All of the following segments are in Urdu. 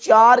4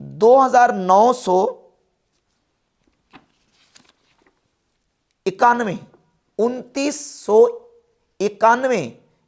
2991 2991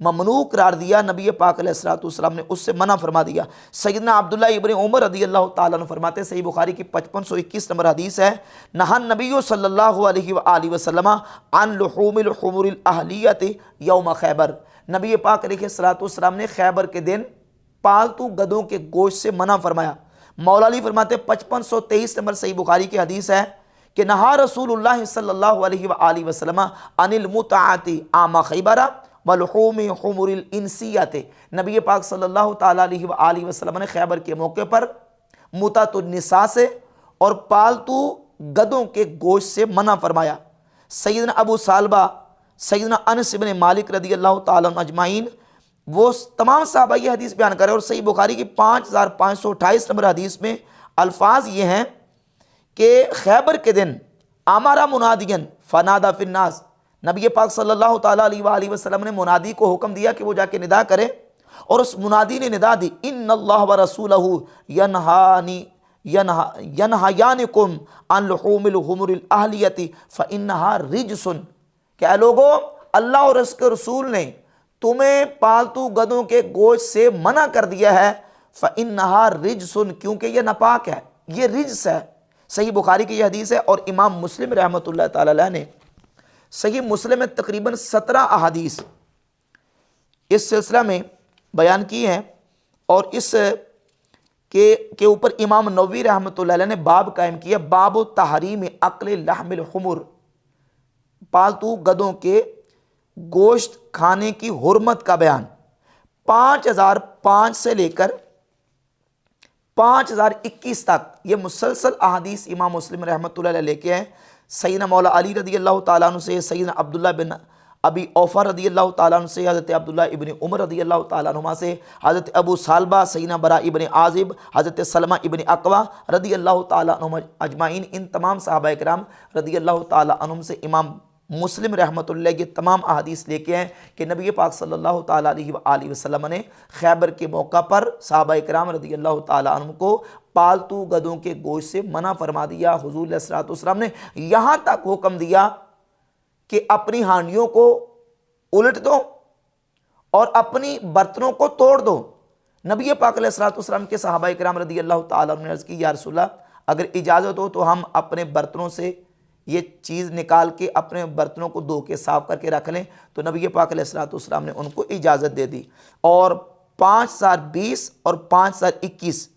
ممنوع قرار دیا، نبی پاک علیہ الصلوۃ والسلام نے اس سے منع فرما دیا۔ سیدنا عبداللہ ابن عمر رضی اللہ تعالیٰ عنہ فرماتے ہیں، صحیح بخاری کی 5521 نمبر حدیث ہے، نہا نبی صلی اللہ علیہ وآلہ وسلم عن لحوم الحمر الاہلیۃ یوم خیبر، نبی پاک علیہ الصلوۃ والسلام نے خیبر کے دن پالتو گدوں کے گوشت سے منع فرمایا۔ مولا علی فرماتے ہیں 5523 نمبر صحیح بخاری کی حدیث ہے کہ نہا رسول اللہ صلی اللہ علیہ وآلہ وسلم عن المتعۃ عام خیبر ولحوم حمر الانسیۃ، نبی پاک صلی اللہ تعالیٰ علیہ وآلہ وسلم نے خیبر کے موقع پر متعۃ النساء سے اور پالتو گدوں کے گوشت سے منع فرمایا۔ سیدنا ابو سالبہ، سیدنا انس بن مالک رضی اللہ تعالیٰ عنہ اجمعین، وہ تمام صحابہ یہ حدیث بیان کرے، اور صحیح بخاری کی 5528 نمبر حدیث میں الفاظ یہ ہیں کہ خیبر کے دن امارا منادین فنادا فی الناس، نبی پاک صلی اللہ تعالیٰ علیہ وآلہ وسلم نے منادی کو حکم دیا کہ وہ جا کے ندا کرے، اور اس منادی نے ندا دی، ان اللہ ورسولہ ینہیانکم عن لحوم الحمر الاہلیۃ فانہا رجس، کہ اے لوگو، اللہ اور اس کے رسول نے تمہیں پالتو گدوں کے گوشت سے منع کر دیا ہے، فانہا رجس، کیونکہ یہ ناپاک ہے، یہ رجس ہے۔ صحیح بخاری کی یہ حدیث ہے، اور امام مسلم رحمۃ اللہ تعالی علیہ نے صحیح مسلم میں تقریباً 17 احادیث اس سلسلہ میں بیان کی ہیں، اور اس کے اوپر امام نووی رحمۃ اللہ علیہ نے باب قائم کیا، باب تحریم اکل لحم الحمر، پالتو گدوں کے گوشت کھانے کی حرمت کا بیان۔ 5005 سے لے کر 5021 تک یہ مسلسل احادیث امام مسلم رحمۃ اللہ علیہ لے کے ہیں۔ سیدنا مولا علی رضی اللہ تعالیٰ عنہ سے، سیدنا عبداللہ بن ابی اوفا رضی اللہ تعالیٰ عنہ سے، حضرت عبداللہ ابن عمر رضی اللہ تعالیٰ عنہ سے، حضرت ابو سالبہ، سیدنا برا ابن عازب، حضرت سلمہ ابن اقوا رضی اللہ تعالیٰ عنہ اجمعین، ان تمام صحابہ کرام رضی اللہ تعالیٰ عنہم سے امام مسلم رحمۃ اللہ یہ تمام احادیث لے کے ہیں کہ نبی پاک صلی اللہ تعالیٰ علیہ وآلہ وسلم نے خیبر کے موقع پر صحابہ کرام رضی اللہ تعالیٰ عنہ کو پالتو گدوں کے گوشت سے منع فرما دیا۔ حضور علیہ الصلوۃ والسلام نے یہاں تک حکم دیا کہ اپنی ہانڈیوں کو الٹ دو اور اپنی برتنوں کو توڑ دو۔ نبی پاک علیہ الصلوۃ والسلام کے صحابہ کرام رضی اللہ تعالیٰ عنہ نے عرض کی، یا رسول اللہ، اگر اجازت ہو تو ہم اپنے برتنوں سے یہ چیز نکال کے اپنے برتنوں کو دھو کے صاف کر کے رکھ لیں، تو نبی پاک علیہ الصلوۃ والسلام نے ان کو اجازت دے دی۔ اور 5020 اور 5021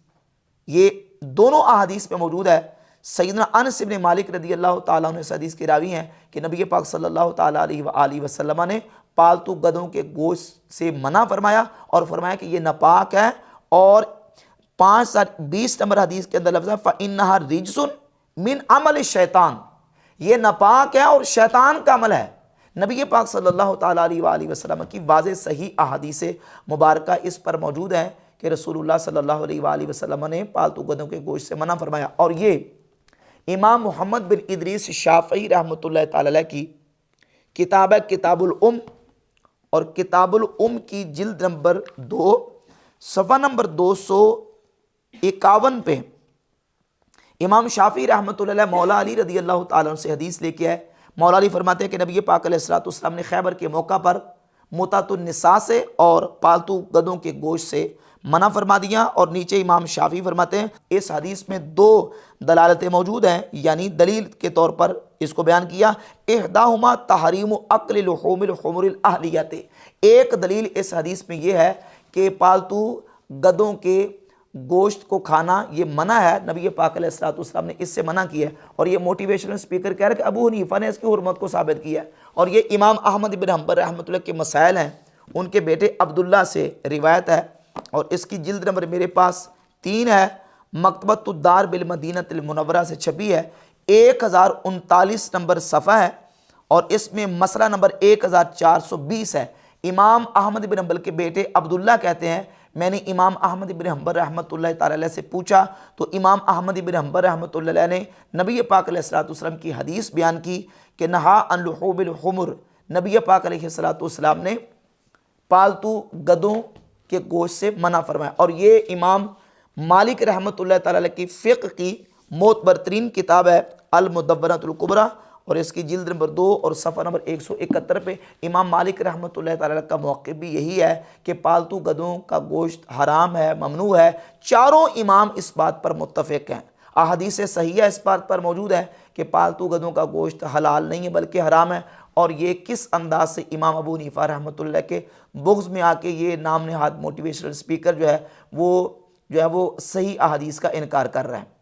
یہ دونوں احادیث میں موجود ہے۔ سیدنا انس بن مالک رضی اللہ تعالیٰ عنہ اس حدیث کے راوی ہیں کہ نبی پاک صلی اللہ تعالیٰ علیہ وآلہ وسلم نے پالتو گدوں کے گوشت سے منع فرمایا، اور فرمایا کہ یہ ناپاک ہے۔ اور 5020 نمبر حدیث کے اندر لفظ ہے فَإِنَّهَا رِجْسٌ مِّنْ عَمَلِ الشَّيْطَانِ، یہ ناپاک ہے اور شیطان کا عمل ہے۔ نبی پاک صلی اللہ تعالیٰ علیہ وآلہ وسلم کی واضح صحیح احادیث مبارکہ اس پر موجود ہے کہ رسول اللہ صلی اللہ علیہ وآلہ وسلم نے پالتو گدوں کے گوشت سے منع فرمایا۔ اور یہ امام محمد بن ادریس شافعی رحمۃ اللہ تعالی علیہ کی کتاب ہے کتاب الام، اور کتاب الام کی جلد نمبر 2 صفحہ نمبر 251 پہ امام شافعی رحمۃ اللہ علیہ مولا علی رضی اللہ تعالیٰ عنہ سے حدیث لے کے آئے۔ مولا علی فرماتے ہیں کہ نبی پاک علیہ الصلوۃ والسلام نے خیبر کے موقع پر متعۃ النساء سے اور پالتو گدوں کے گوشت سے منع فرما دیا۔ اور نیچے امام شافعی فرماتے ہیں اس حدیث میں 2 دلالتیں موجود ہیں، یعنی دلیل کے طور پر اس کو بیان کیا، احداہما تحریم اکل لحوم الحمر الاہلیۃ، ایک دلیل اس حدیث میں یہ ہے کہ پالتو گدوں کے گوشت کو کھانا یہ منع ہے، نبی پاک علیہ الصلوۃ والسلام نے اس سے منع کیا ہے۔ اور یہ موٹیویشنل اسپیکر کہہ رہے کہ ابو حنیفہ نے اس کی حرمت کو ثابت کیا ہے، اور یہ امام احمد بن حنبل رحمۃ اللہ کے مسائل ہیں، ان کے بیٹے عبداللہ سے روایت ہے، اور اس کی جلد نمبر میرے پاس 3 ہے، مکتبۃ الدار بالمدینۃ المنورہ سے چھپی ہے، 1039 نمبر صفحہ ہے، اور اس میں مسئلہ نمبر 1420 ہے۔ امام احمد بن حنبل کے بیٹے عبداللہ کہتے ہیں میں نے امام احمد بن حنبل رحمۃ اللہ تعالی علیہ سے پوچھا تو امام احمد بن حنبل رحمۃ اللہ علیہ نے نبی پاک علیہ الصلوۃ والسلام کی حدیث بیان کی کہ نہا عن لحوم الحمر، نبی پاک علیہ الصلوۃ والسلام نے پالتو گدوں کے گوشت سے منع فرمایا۔ اور یہ امام مالک رحمۃ اللہ تعالی علیہ کی فقہ کی معتبر ترین کتاب ہے المدونۃ الکبریٰ، اور اس کی جلد نمبر 2 اور صفحہ نمبر 171 پہ امام مالک رحمۃ اللہ تعالیٰ کا موقف بھی یہی ہے کہ پالتو گدھوں کا گوشت حرام ہے، ممنوع ہے۔ چاروں امام اس بات پر متفق ہیں۔ احادیث صحیحہ اس بات پر موجود ہے کہ پالتو گدھوں کا گوشت حلال نہیں ہے بلکہ حرام ہے، اور یہ کس انداز سے امام ابو حنیفہ رحمۃ اللہ کے بغض میں آ کے یہ نام نہاد موٹیویشنل اسپیکر جو ہے وہ صحیح احادیث کا انکار کر رہا ہے۔